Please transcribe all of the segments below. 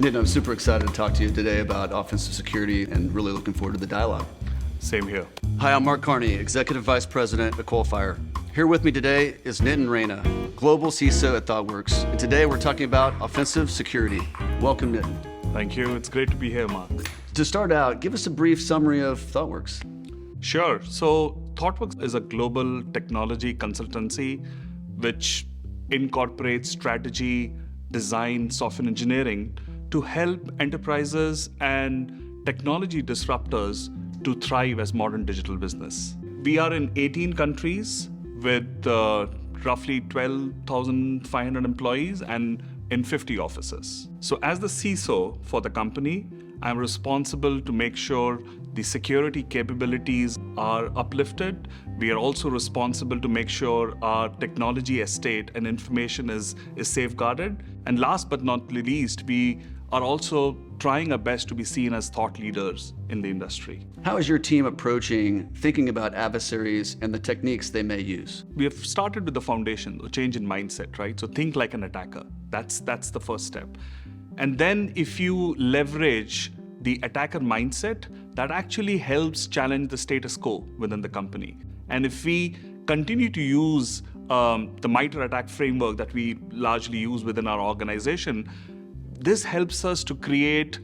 Nitin, I'm super excited to talk to you today about offensive security and really looking forward to the dialogue. Same here. Hi, I'm Mark Carney, Executive Vice President at Coalfire. Here with me today is Nitin Raina, Global CISO at Thoughtworks. And today we're talking about offensive security. Welcome, Nitin. Thank you. It's great to be here, Mark. To start out, give us a brief summary of Thoughtworks. Sure. So Thoughtworks is a global technology consultancy which incorporates strategy, design, software engineering to help enterprises and technology disruptors to thrive as modern digital business. We are in 18 countries with roughly 12,500 employees and in 50 offices. So as the CISO for the company, I'm responsible to make sure the security capabilities are uplifted. We are also responsible to make sure our technology estate and information is safeguarded. And last but not least, we are also trying our best to be seen as thought leaders in the industry. How is your team approaching thinking about adversaries and the techniques they may use? We have started with the foundation, the change in mindset, right? So think like an attacker. That's the first step. And then if you leverage the attacker mindset, that actually helps challenge the status quo within the company. And if we continue to use the MITRE attack framework that we largely use within our organization, this helps us to create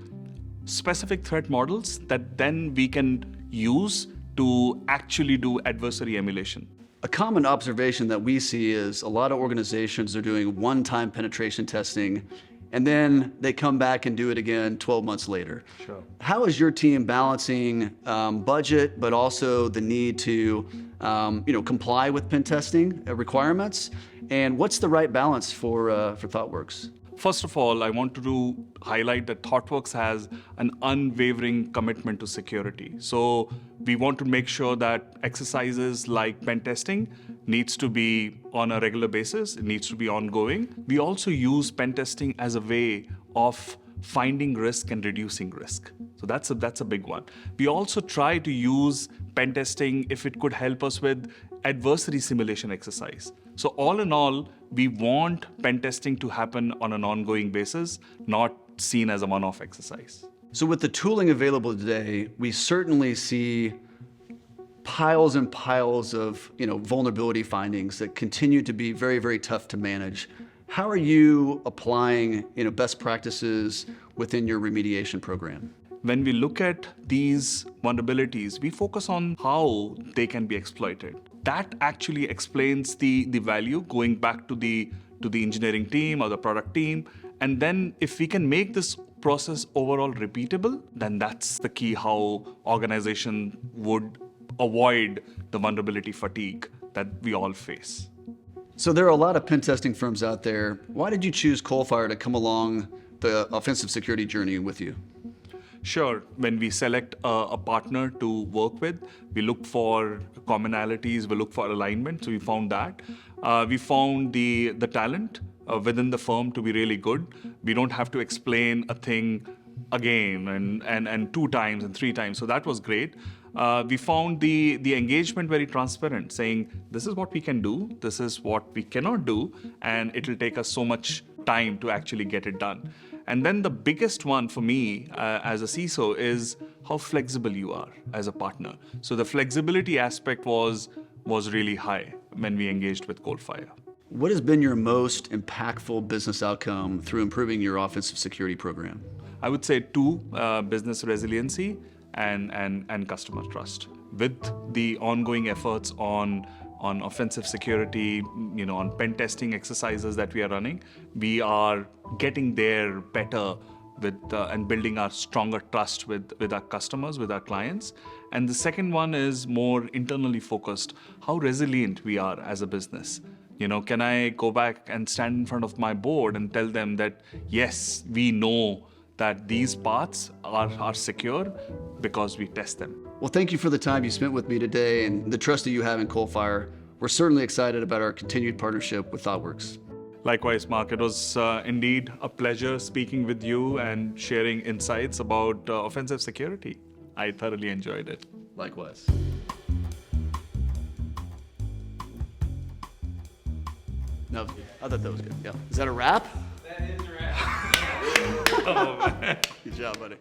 specific threat models that then we can use to actually do adversary emulation. A common observation that we see is a lot of organizations are doing one-time penetration testing, and then they come back and do it again 12 months later. Sure. How is your team balancing budget, but also the need to comply with pen testing requirements? And what's the right balance for Thoughtworks? First of all, I want to highlight that Thoughtworks has an unwavering commitment to security. So we want to make sure that exercises like pen testing needs to be on a regular basis. It needs to be ongoing. We also use pen testing as a way of finding risk and reducing risk. So that's a big one. We also try to use pen testing if it could help us with adversary simulation exercise. So all in all, we want pen testing to happen on an ongoing basis, not seen as a one-off exercise. So with the tooling available today, we certainly see piles and piles of vulnerability findings that continue to be very, very tough to manage. How are you applying best practices within your remediation program? When we look at these vulnerabilities, we focus on how they can be exploited. That actually explains the value going back to the engineering team or the product team. And then if we can make this process overall repeatable, then that's the key how organization would avoid the vulnerability fatigue that we all face. So there are a lot of pen testing firms out there. Why did you choose Coalfire to come along the offensive security journey with you? Sure. When we select a partner to work with, we look for commonalities, we look for alignment. So we found that. We found the talent within the firm to be really good. We don't have to explain a thing again and 2 times and 3 times. So that was great. We found the engagement very transparent, saying this is what we can do, this is what we cannot do, and it will take us so much time to actually get it done. And then the biggest one for me as a CISO is how flexible you are as a partner. So the flexibility aspect was really high when we engaged with Coalfire. What has been your most impactful business outcome through improving your offensive security program? I would say 2, business resiliency and customer trust. With the ongoing efforts on offensive security, on pen testing exercises that we are running, we are getting there better with and building our stronger trust with our customers, with our clients. And the second one is more internally focused, how resilient we are as a business. Can I go back and stand in front of my board and tell them that, yes, we know that these paths are secure because we test them. Well, thank you for the time you spent with me today and the trust that you have in Coalfire. We're certainly excited about our continued partnership with Thoughtworks. Likewise, Mark, it was indeed a pleasure speaking with you and sharing insights about offensive security. I thoroughly enjoyed it. Likewise. No, I thought that was good. Yeah. Is that a wrap? That is a wrap. Good job, buddy.